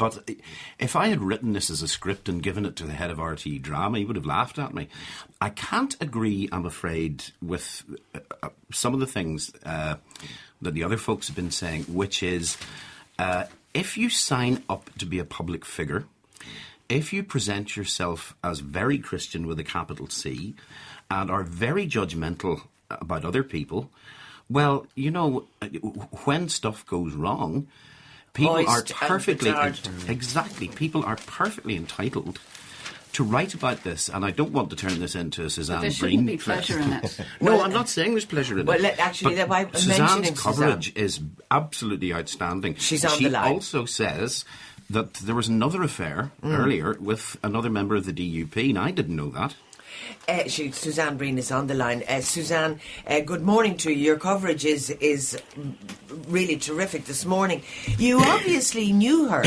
But if I had written this as a script and given it to the head of RTE Drama, he would have laughed at me. I can't agree, I'm afraid, with some of the things that the other folks have been saying, which is if you sign up to be a public figure, if you present yourself as very Christian with a capital C and are very judgmental about other people, well, you know, when stuff goes wrong, people are perfectly people are perfectly entitled to write about this, and I don't want to turn this into a Suzanne Breen. There shouldn't be pleasure in it. No, I'm not saying there's pleasure in it. Actually, but Suzanne's coverage is absolutely outstanding. She's on the line. She line. also says that there was another affair earlier with another member of the DUP, and I didn't know that. Suzanne Breen is on the line. Suzanne, good morning to you. Your coverage is really terrific this morning. You obviously knew her,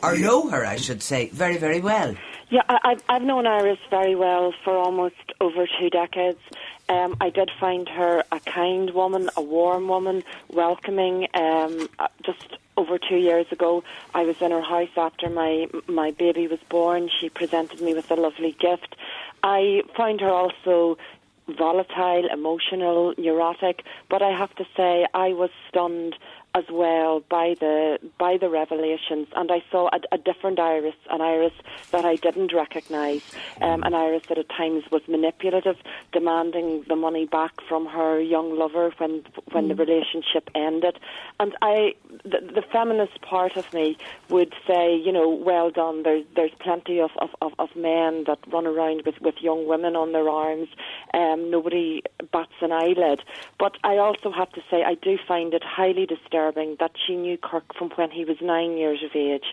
or know her, I should say, very, very well. Yeah, I've known Iris very well for almost over 2 decades. I did find her a kind woman, a warm woman, welcoming. Just over 2 years ago, I was in her house after my baby was born. She presented me with a lovely gift. I found her also volatile, emotional, neurotic, but I have to say I was stunned as well by the revelations, and I saw a different Iris, an Iris that I didn't recognise, an Iris that at times was manipulative, demanding the money back from her young lover when the relationship ended. And the feminist part of me would say, you know, well done. There's plenty of men that run around with young women on their arms. Nobody bats an eyelid. But I also have to say I do find it highly disturbing that she knew Kirk from when he was 9 years of age,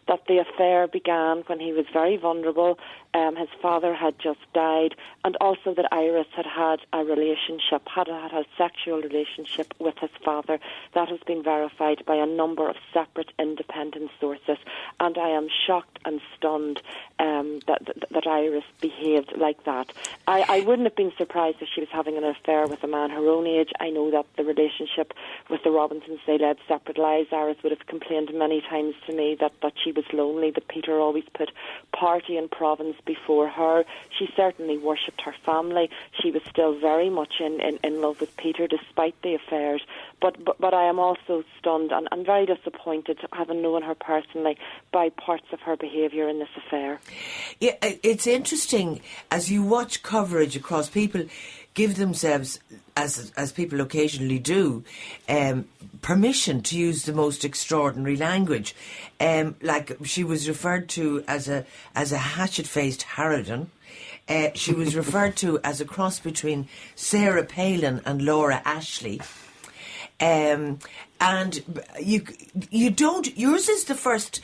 that the affair began when he was very vulnerable. His father had just died, and also that Iris had a relationship, had a sexual relationship with his father. That has been verified by a number of separate independent sources, and I am shocked and stunned that Iris behaved like that. I wouldn't have been surprised if she was having an affair with a man her own age. I know that the relationship with the Robinsons, they led separate lives. Iris would have complained many times to me that she was lonely, that Peter always put party and province before her. She certainly worshipped her family. She was still very much in love with Peter despite the affairs. But I am also stunned and very disappointed, having known her personally, by parts of her behaviour in this affair. Yeah, it's interesting as you watch coverage across, people give themselves, as people occasionally do, permission to use the most extraordinary language. Like she was referred to as a hatchet-faced harridan. She was referred to as a cross between Sarah Palin and Laura Ashley. And you don't. Yours is the first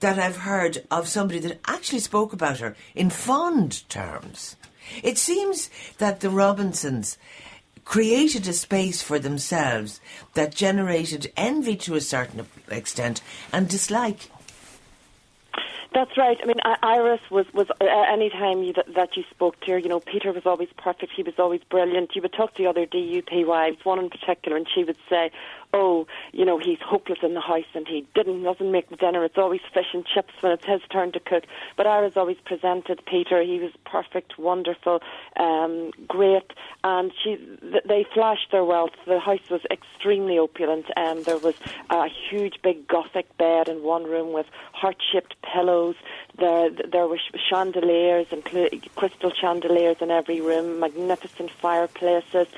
that I've heard of somebody that actually spoke about her in fond terms. It seems that the Robinsons created a space for themselves that generated envy to a certain extent and dislike. That's right. I mean, Iris was any time that you spoke to her, you know, Peter was always perfect. He was always brilliant. You would talk to the other DUP wives, one in particular, and she would say, oh, you know, he's hopeless in the house and he doesn't make the dinner. It's always fish and chips when it's his turn to cook. But Iris always presented Peter. He was perfect, wonderful, great. And they flashed their wealth. The house was extremely opulent. There was a huge, big Gothic bed in one room with heart-shaped pillows. There were chandeliers and crystal chandeliers in every room, magnificent fireplaces.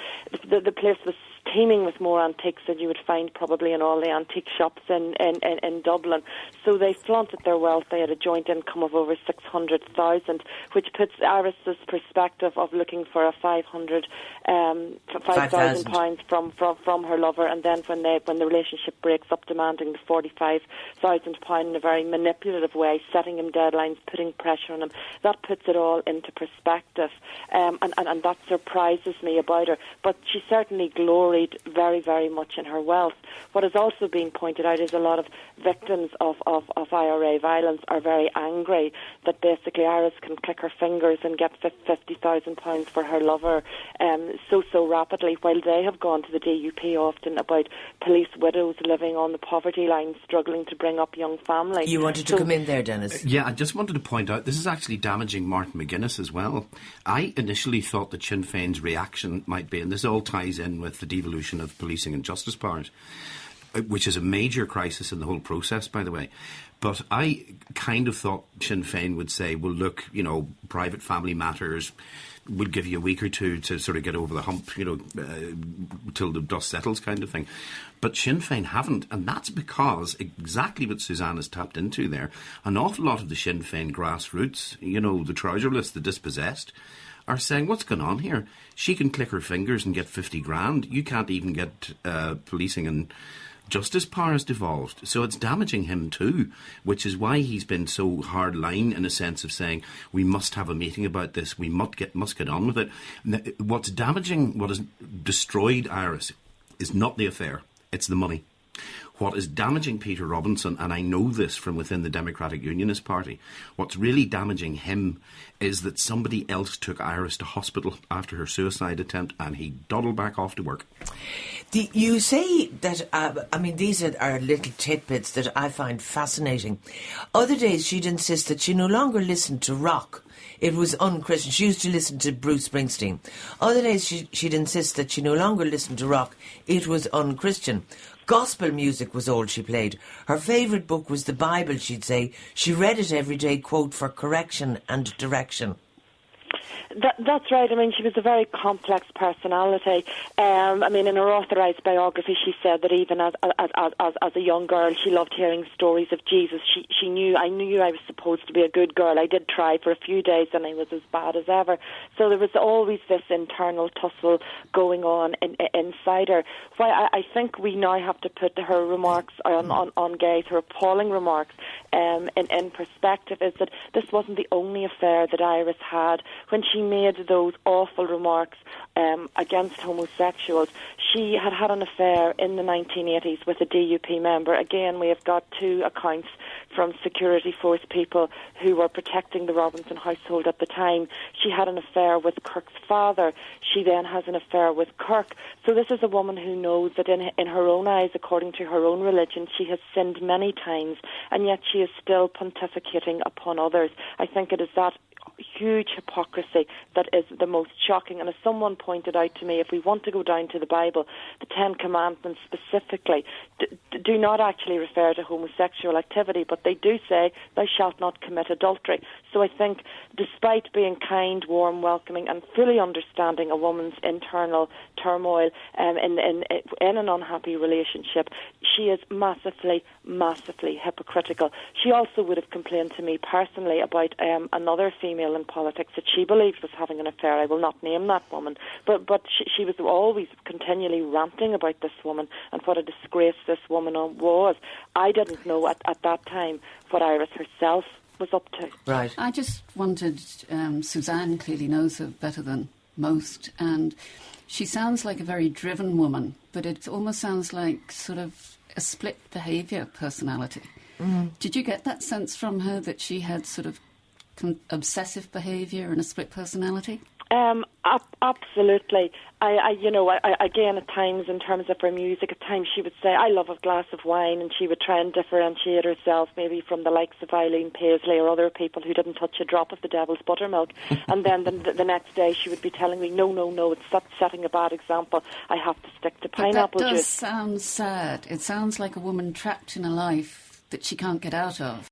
The place was teeming with more antiques than you would find probably in all the antique shops in Dublin. So they flaunted their wealth. They had a joint income of over 600,000, which puts Iris's perspective of looking for a 5,000 pounds from her lover, and then when the relationship breaks up, demanding the 45,000 pound in a very manipulative way, setting him deadlines, putting pressure on him. That puts it all into perspective, and that surprises me about her. But she certainly gloried buried very, very much in her wealth. What has also been pointed out is a lot of victims of IRA violence are very angry that basically Iris can click her fingers and get £50,000 for her lover so rapidly, while they have gone to the DUP often about police widows living on the poverty line, struggling to bring up young families. You wanted to come in there, Dennis? Yeah, I just wanted to point out this is actually damaging Martin McGuinness as well. I initially thought that Sinn Féin's reaction might be, and this all ties in with the devolution of policing and justice powers, which is a major crisis in the whole process, by the way. But I kind of thought Sinn Féin would say, well, look, private family matters, we'll give you a week or two to sort of get over the hump, till the dust settles kind of thing. But Sinn Féin haven't, and that's because exactly what Suzanne has tapped into there, an awful lot of the Sinn Féin grassroots, the trouserless, the dispossessed, are saying, what's going on here? She can click her fingers and get 50 grand. You can't even get policing and justice powers devolved. So it's damaging him too, which is why he's been so hard line in a sense of saying, we must have a meeting about this, we must get on with it. What's damaging, what has destroyed Iris is not the affair, it's the money. What is damaging Peter Robinson, and I know this from within the Democratic Unionist Party, what's really damaging him is that somebody else took Iris to hospital after her suicide attempt and he dawdled back off to work. You say that, these are little tidbits that I find fascinating. Other days she'd insist that she no longer listened to rock. It was unchristian. She used to listen to Bruce Springsteen. Other days she'd insist that she no longer listened to rock. It was unchristian. Gospel music was all she played. Her favourite book was the Bible, she'd say. She read it every day, quote, for correction and direction. That's right. She was a very complex personality. In her authorised biography, she said that even as a young girl, she loved hearing stories of Jesus. I knew I was supposed to be a good girl. I did try for a few days, and I was as bad as ever. So there was always this internal tussle going on inside her. Why I think we now have to put her remarks on gays, her appalling remarks, in perspective, is that this wasn't the only affair that Iris had. When she made those awful remarks against homosexuals, she had an affair in the 1980s with a DUP member. Again, we have got two accounts from security force people who were protecting the Robinson household at the time. She had an affair with Kirk's father. She then has an affair with Kirk. So this is a woman who knows that in her own eyes, according to her own religion, she has sinned many times, and yet she is still pontificating upon others. I think it is that huge hypocrisy that is the most shocking. And as someone pointed out to me, if we want to go down to the Bible, the Ten Commandments specifically do not actually refer to homosexual activity, but they do say, thou shalt not commit adultery. So I think despite being kind, warm, welcoming and fully understanding a woman's internal turmoil in an unhappy relationship, she is massively, massively hypocritical. She also would have complained to me personally about another female in politics that she believed was having an affair. I will not name that woman, but she was always continually ranting about this woman and what a disgrace this woman was. I didn't know at that time what Iris herself was up to. Right. I just wondered, Suzanne clearly knows her better than most, and she sounds like a very driven woman, but it almost sounds like sort of a split behaviour personality. Did you get that sense from her that she had sort of obsessive behaviour and a split personality? Absolutely. Again, at times, in terms of her music, at times she would say, I love a glass of wine, and she would try and differentiate herself maybe from the likes of Eileen Paisley or other people who didn't touch a drop of the devil's buttermilk. And then the next day she would be telling me, no, it's setting a bad example. I have to stick to pineapple juice. That does sound sad. It sounds like a woman trapped in a life that she can't get out of.